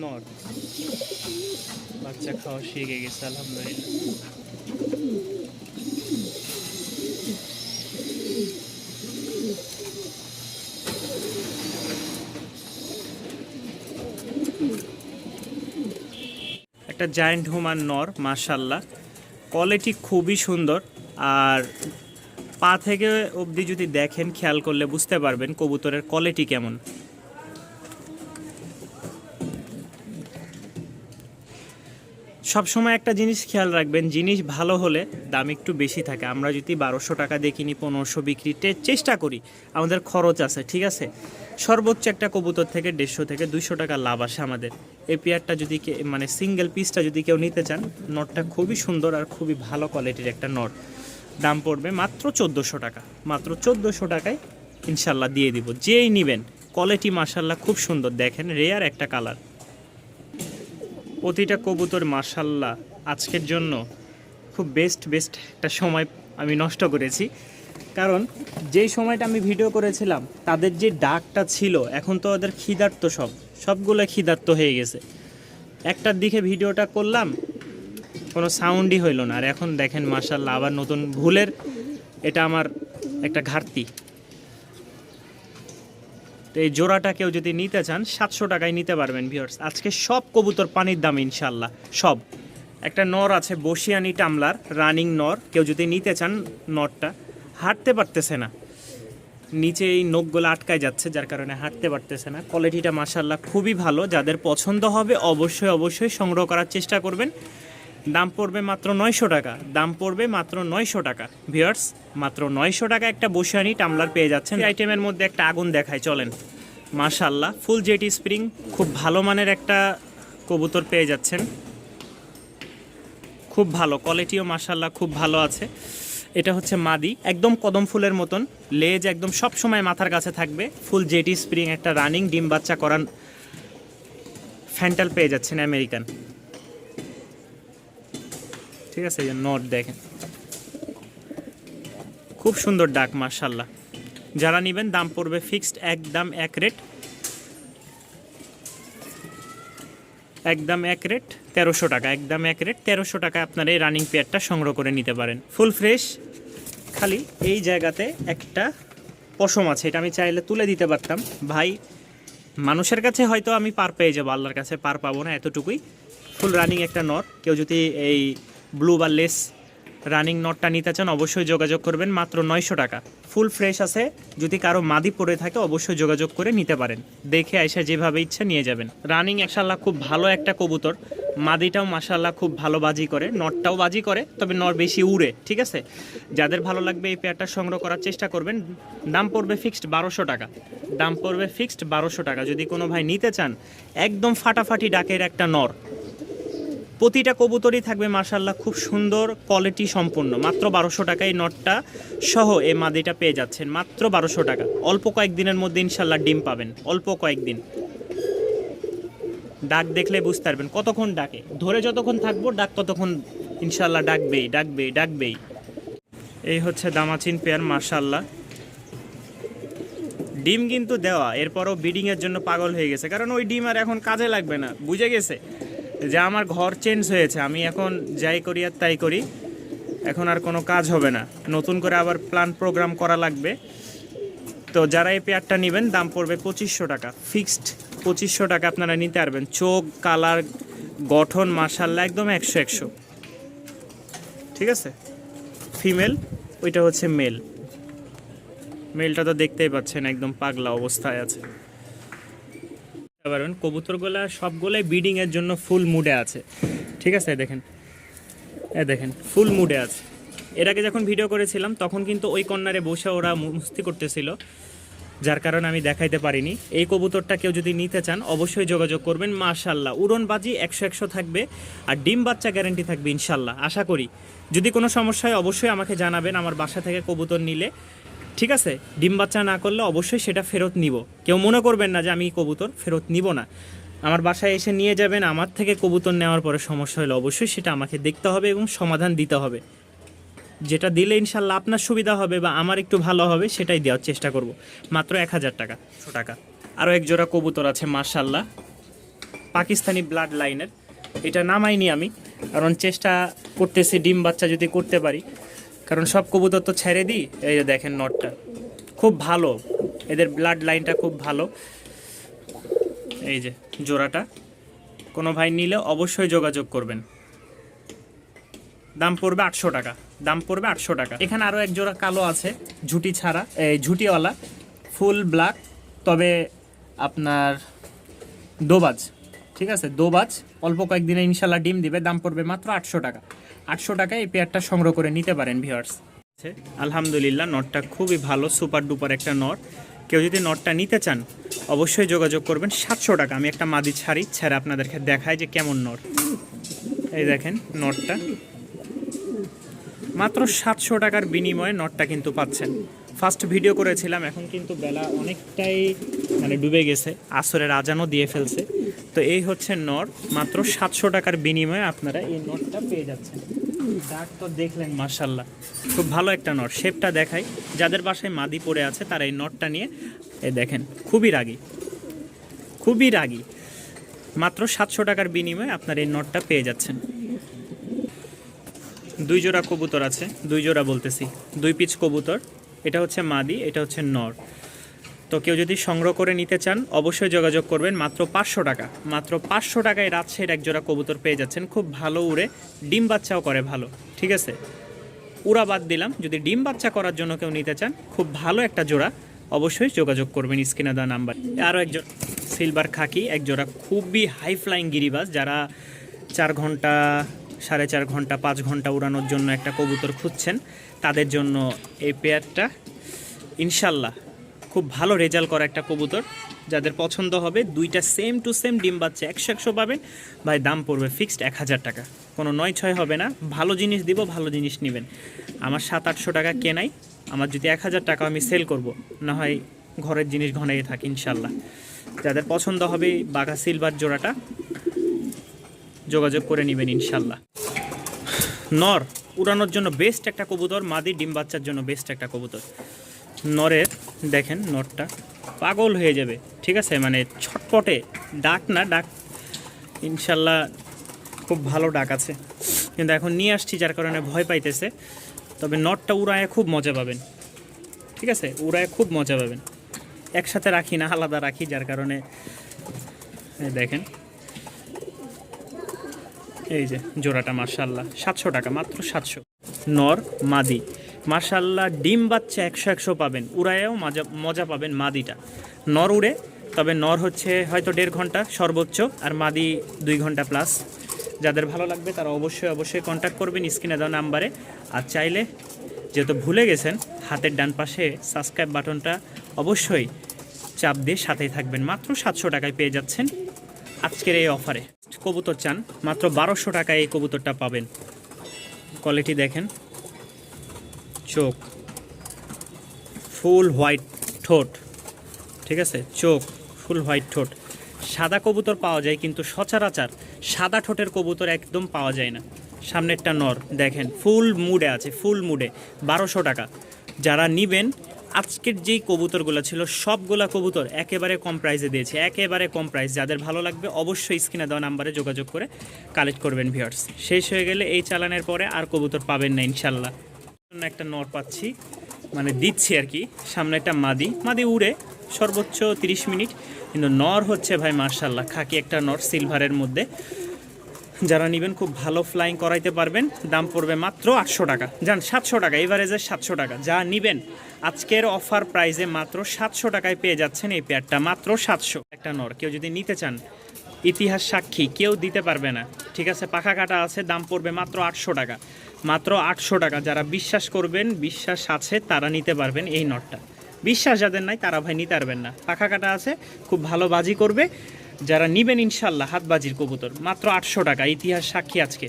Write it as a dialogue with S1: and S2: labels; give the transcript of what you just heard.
S1: নর বাচ্চা খাওয়া শিখে গেছে আলহামদুলিল্লাহ। একটা জায়ান্ট হুমান নর, মাশাল্লাহ কোয়ালিটি খুবই সুন্দর। আর পা থেকে অবধি যদি দেখেন, খেয়াল করলে বুঝতে পারবেন কবুতরের কোয়ালিটি কেমন। সবসময় একটা জিনিস খেয়াল রাখবেন, জিনিস ভালো হলে দাম একটু বেশি থাকে। আমরা যদি 1200 টাকা দিয়ে কিনি, 1500 বিক্রিতে চেষ্টা করি, আমাদের খরচ আছে, ঠিক আছে। সর্বোচ্চ একটা কবুতর থেকে 150 থেকে 200 টাকা লাভ আসে আমাদের। এই পেয়ারটা যদি মানে সিঙ্গেল পিসটা যদি কেউ নিতে চান, নটটা খুবই সুন্দর আর খুবই ভালো কোয়ালিটির একটা নট। দাম পড়বে মাত্র 1400 টাকা। মাত্র 1400 টাকায় ইনশাল্লাহ দিয়ে দিব, যেই নেবেন। কোয়ালিটি মাশাল্লাহ খুব সুন্দর, দেখেন রেয়ার একটা কালার। প্রতিটা কবুতর মাশাল্লাহ আজকের জন্য খুব বেস্ট একটা সময় আমি নষ্ট করেছি। কারণ যেই সময়টা আমি ভিডিও করেছিলাম, তাদের যে ডাকটা ছিল, এখন তো ওদের ক্ষিধার্ত, সবগুলো ক্ষিধার্ত হয়ে গেছে। একটার দিকে ভিডিওটা করলাম, কোনো সাউন্ডই হইল না। আর এখন দেখেন মাশাল্লাহ আবার নতুন ভুলের, এটা আমার একটা ঘাটতি। তো এই জোড়াটা কেউ যদি নিতে চান 700 টাকায় নিতে পারবেন ভিউয়ার্স। আজকে সব কবুতর পানির দাম ইনশাল্লাহ সব। একটা নর আছে বসিয়ানি টামলার রানিং নর, কেউ যদি নিতে চান, নরটা হাঁটতে পারতেছে না, নিচে এই নখগুলো আটকায় যাচ্ছে, যার কারণে হাঁটতে পারতেছে না। কোয়ালিটিটা মাশাল্লাহ খুবই ভালো, যাদের পছন্দ হবে অবশ্যই সংগ্রহ করার চেষ্টা করবেন। দাম পড়বে মাত্র 900 টাকা। দাম পড়বে মাত্র 900 টাকা ভিউয়ার্স। মাত্র 900 টাকা একটা বসিয়ানি টামলার পেয়ে যাচ্ছেন। এই আইটেমের মধ্যে একটা আগুন দেখায়, চলেন। মাশাল্লাহ ফুল জেটি স্প্রিং, খুব ভালো মানের একটা কবুতর পেয়ে যাচ্ছেন। খুব ভালো কোয়ালিটিও মাশাল্লাহ খুব ভালো আছে। এটা হচ্ছে মাদি, একদম কদম ফুলের মতন লেজ, একদম সব সময় মাথার কাছে থাকবে। ফুল জেটি স্প্রিং একটা রানিং ডিম বাচ্চা করান ফ্যান্টাল পেয়ে যাচ্ছেন আমেরিকান, ঠিক আছে। এই নট দেখেন খুব সুন্দর ডাক মাশাল্লাহ। যারা নেবেন দাম পড়বে ফিক্সড, একদম এক রেট 1300 টাকা। একদম এক রেট 1300 টাকা আপনার এই রানিং পেয়ারটা সংগ্রহ করে নিতে পারেন। ফুল ফ্রেশ, খালি এই জায়গাতে একটা পশম আছে, এটা আমি চাইলে তুলে দিতে পারতাম ভাই। মানুষের কাছে হয়তো আমি পার পেয়ে যাবো, আল্লাহর কাছে পার পাবো না, এতটুকুই। ফুল রানিং একটা নট, কেউ যদি এই ব্লু বা লেস রানিং নটটা নিতে চান অবশ্যই যোগাযোগ করবেন। মাত্র 900 টাকা। ফুল ফ্রেশ আছে, যদি কারো মাদি পড়ে থাকে অবশ্যই যোগাযোগ করে নিতে পারেন। দেখে আইসা যেভাবে ইচ্ছা নিয়ে যাবেন। রানিং মাশাআল্লাহ খুব ভালো একটা কবুতর। মাদিটাও মাশাআল্লাহ খুব ভালো বাজি করে, নটটাও বাজি করে, তবে নর বেশি উড়ে, ঠিক আছে। যাদের ভালো লাগবে এই পেয়ারটা সংগ্রহ করার চেষ্টা করবেন। দাম পড়বে ফিক্সড 1200 টাকা। দাম পড়বে ফিক্সড 1200 টাকা। যদি কোনো ভাই নিতে চান, একদম ফাটাফাটি ডাকের একটা নর, প্রতিটা কবুতরই থাকবে মাশাআল্লাহ খুব সুন্দর কোয়ালিটি সম্পন্ন। মাত্র 1200 টাকায় নটটা সহ এই মাদিটা পেয়ে যাচ্ছেন, মাত্র 1200 টাকা। অল্প কয়েকদিনের মধ্যে ইনশাল্লাহ ডিম পাবেন, অল্প কয়েকদিন। ডাক দেখলে বুঝতে পারবেন কতক্ষণ ডাকে, ধরে যতক্ষণ থাকবো ডাক ততক্ষণ ইনশাল্লাহ ডাকবেই। এই হচ্ছে দামাচিন পেয়ার মাশাআল্লাহ। ডিম কিন্তু দেওয়া, এরপরও ব্রিডিংয়ের জন্য পাগল হয়ে গেছে, কারণ ওই ডিম আর এখন কাজে লাগবে না, বুঝে গেছে যে আমার ঘর চেঞ্জ হয়েছে, আমি এখন যাই করি আর তাই করি, এখন আর কোনো কাজ হবে না, নতুন করে আবার প্ল্যান প্রোগ্রাম করা লাগবে। তো যারা এই পেয়ারটা নেবেন দাম পড়বে 2500 টাকা। ফিক্সড 2500 টাকা আপনারা নিতে পারবেন। চোখ, কালার, গঠন মাশাআল্লাহ একদম 100, ঠিক আছে। ফিমেল, ওইটা হচ্ছে মেল। মেলটা তো দেখতেই পাচ্ছেন একদম পাগলা অবস্থায় আছে। পারবেন কবুতরগুলা সবগুলাই ব্রিডিংয়ের জন্য ফুল মুডে আছে, ঠিক আছে। দেখেন ফুল মুডে আছে। এর আগে যখন ভিডিও করেছিলাম তখন কিন্তু ওই কর্নারে বসে ওরা মস্তি করতেছিল, যার কারণে আমি দেখাইতে পারিনি। এই কবুতরটা কেউ যদি নিতে চান অবশ্যই যোগাযোগ করবেন। মাশাআল্লাহ উড়নবাজি 100 থাকবে, আর ডিম বাচ্চা গ্যারান্টি থাকবে ইনশাল্লাহ, আশা করি। যদি কোনো সমস্যা হয় অবশ্যই আমাকে জানাবেন আমার বাসা থেকে কবুতর নিলে, ঠিক আছে। ডিম বাচ্চা না করলে অবশ্যই সেটা ফেরত নিব। কেউ মনে করবেন না যে আমি কবুতর ফেরত নিব না। আমার বাসায় এসে নিয়ে যাবেন, আমার থেকে কবুতর নেওয়ার পরে সমস্যা হলে অবশ্যই সেটা আমাকে দেখতে হবে এবং সমাধান দিতে হবে। যেটা দিলে ইনশাল্লাহ আপনার সুবিধা হবে বা আমার একটু ভালো হবে সেটাই দেওয়ার চেষ্টা করব। মাত্র 1000 টাকা। আরও এক জোড়া কবুতর আছে মাশাআল্লাহ, পাকিস্তানি ব্লাড লাইনের। এটা নামাইনি আমি, কারণ চেষ্টা করতেছি ডিম বাচ্চা যদি করতে পারি, কারণ সব কবুতর তো ছেড়ে দিই। এই যে দেখেন নটটা খুব ভালো, এদের ব্লাড লাইনটা খুব ভালো। এই যে জোড়াটা, কোনো ভাই নিলে অবশ্যই যোগাযোগ করবেন। দাম পড়বে 800 টাকা, দাম পড়বে 800 টাকা। এখানে আরও এক জোড়া কালো আছে, ঝুটি ছাড়া, এই ঝুটিওয়ালা, ফুল ব্ল্যাক, তবে আপনার দোবাজ, ঠিক আছে, দোবাজ, অল্প কয়েকদিনে ইনশাল্লাহ ডিম দিবে। দাম পড়বে মাত্র 800 টাকা। 800 টাকায় এই পেয়ারটা সংগ্রহ করে নিতে পারেন ভিউয়ার্স। আলহামদুলিল্লাহ, নটটা খুবই ভালো, সুপার ডুপার একটা নট। কেউ যদি নটটা নিতে চান অবশ্যই যোগাযোগ করবেন। 700 টাকা। আমি একটা মাদি ছেড়ে আপনাদেরকে দেখাই যে কেমন নট। এই দেখেন নটটা, মাত্র 700 টাকার বিনিময়ে নটটা কিন্তু পাচ্ছেন। ফার্স্ট ভিডিও করেছিলাম, এখন কিন্তু বেলা অনেকটাই মানে ডুবে গেছে, আসরের আজানও দিয়ে ফেলছে। তো এই হচ্ছে নট, মাত্র 700 টাকার বিনিময়ে আপনারা এই নটটা পেয়ে যাচ্ছেন। ডাক তো দেখলেন মাশাআল্লাহ, খুব ভালো একটা নট। শেপটা দেখাই, যাদের বাসায় মাদি পড়ে আছে তারা এই নটটা নিয়ে, এই দেখেন খুবই রাগী, খুবই রাগী। মাত্র 700 টাকার বিনিময়ে আপনার এই নটটা পেয়ে যাচ্ছেন। 2 জোড়া কবুতর আছে, 2 জোড়া বলতেছি, 2 পিস কবুতর। এটা হচ্ছে মাদি, এটা হচ্ছে নর। তো কেউ যদি সংগ্রহ করে নিতে চান অবশ্যই যোগাযোগ করবেন। মাত্র 500 টাকা, মাত্র 500 টাকায় রাজশাহীর এক জোড়া কবুতর পেয়ে যাচ্ছেন। খুব ভালো উড়ে, ডিম বাচ্চাও করে ভালো, ঠিক আছে। উড়া বাদ দিলাম, যদি ডিম বাচ্চা করার জন্য কেউ নিতে চান, খুব ভালো একটা জোড়া, অবশ্যই যোগাযোগ করবেন স্ক্রিনে দেওয়া নাম্বার। আরও এক জোড়া সিলভার খাকি, এক জোড়া খুবই হাই ফ্লাইং গিরিবাজ, যারা 4 ঘন্টা, 4.5 ঘন্টা, 5 ঘন্টা উড়ানোর জন্য একটা কবুতর খুঁজছেন, তাদের জন্য এই পেয়ারটা ইনশাল্লাহ খুব ভালো রেজাল্ট করা একটা কবুতর। যাদের পছন্দ হবে, 2টা সেম টু সেম ডিম বাচ্চা 100 পাবেন ভাই। দাম পড়বে ফিক্সড 1000 টাকা, কোনো 9-6 হবে না। ভালো জিনিস দিব, ভালো জিনিস নেবেন। আমার 700-800 টাকা কেনাই, আমার যদি 1000 টাকা আমি সেল করব, না হয় ঘরের জিনিস ঘনাই থাকি ইনশাল্লাহ। যাদের পছন্দ হবে বাঘা সিলভার জোড়াটা যোগাযোগ করে নেবেন ইনশাল্লাহ। নর উড়ানোর জন্য বেস্ট একটা কবুতর, মাদি ডিম বাচ্চার জন্য বেস্ট একটা কবুতর। নরের দেখেন নরটা পাগল হয়ে যাবে, ঠিক আছে, মানে ছটপটে, ডাক না ডাক ইনশাল্লাহ খুব ভালো ডাক আছে, কিন্তু এখন নিয়ে আসছি যার কারণে ভয় পাইতেছে। তবে নটটা উড়ায় খুব মজা পাবেন, ঠিক আছে, উড়ায় খুব মজা পাবেন। একসাথে রাখি না, আলাদা রাখি, যার কারণে দেখেন এই যে জোড়াটা মাশাআল্লাহ 700 টাকা, মাত্র 700। নর মাদি মাশাআল্লাহ, ডিম বাচ্চা 100 পাবেন, উড়ায়েও মজা পাবেন মাদিটা। নর উড়ে, তবে নর হচ্ছে হয়তো 1.5 ঘন্টা সর্বোচ্চ, আর মাদি 2 ঘন্টা প্লাস। যাদের ভালো লাগবে তারা অবশ্যই কন্ট্যাক্ট করবেন স্ক্রিনে দেওয়া নাম্বারে। আর চাইলে, যেহেতু ভুলে গেছেন, হাতের ডান পাশে সাবস্ক্রাইব বাটনটা অবশ্যই চাপ দিয়ে সাথেই থাকবেন। মাত্র 700 টাকায় পেয়ে যাচ্ছেন আজকের এই অফারে। কবুতর চান, মাত্র 1200 টাকায় এই কবুতরটা পাবেন। কোয়ালিটি দেখেন, চোখ ফুল হোয়াইট ঠোঁট, ঠিক আছে, চোখ ফুল হোয়াইট ঠোঁট। সাদা কবুতর পাওয়া যায়, কিন্তু সচরাচর সাদা ঠোঁটের কবুতর একদম পাওয়া যায় না। সামনেরটা নর দেখেন, ফুল মুডে আছে, ফুল মুডে। 1200 টাকা। যারা নিবেন, আজকের যেই কবুতরগুলো ছিল সবগুলা কবুতর একেবারে কম প্রাইসে দিয়েছে, একেবারে কম প্রাইস। যাদের ভালো লাগবে অবশ্যই স্ক্রিনে দেওয়া নাম্বারে যোগাযোগ করে কালেক্ট করবেন ভিউয়ার্স। শেষ হয়ে গেলে এই চালানের পরে আর কবুতর পাবেন না ইনশাল্লাহ। একটা নর পাচ্ছি, মানে দিচ্ছি আর কি। সামনে একটা মাদি উড়ে সর্বোচ্চ 30 মিনিট, কিন্তু নর হচ্ছে ভাই মাশাআল্লাহ খাকি একটা নর, সিলভারের মধ্যে। যারা নেবেন খুব ভালো ফ্লাইং করাইতে পারবেন। দাম পড়বে মাত্র 800 টাকা, যান 700 টাকা, এভারেজে 700 টাকা। যা নেবেন আজকের অফার প্রাইসে মাত্র 700 টাকায় পেয়ে যাচ্ছেন এই পেয়ারটা, মাত্র 700। একটা নর কেউ যদি নিতে চান, ইতিহাস সাক্ষী কেউ দিতে পারবে না, ঠিক আছে, পাখা কাটা আছে। দাম পড়বে মাত্র 800 টাকা, মাত্র 800 টাকা। যারা বিশ্বাস করবেন, বিশ্বাস আছে, তারা নিতে পারবেন এই নটটা। বিশ্বাস যাদের নাই তারা ভাই নিতে পারবেন না। পাখা কাটা আছে, খুব ভালো বাজি করবে। যারা নিবেন ইনশাল্লাহ হাতবাজির কবুতর, মাত্র 800 টাকা, ইতিহাস সাক্ষী আজকে।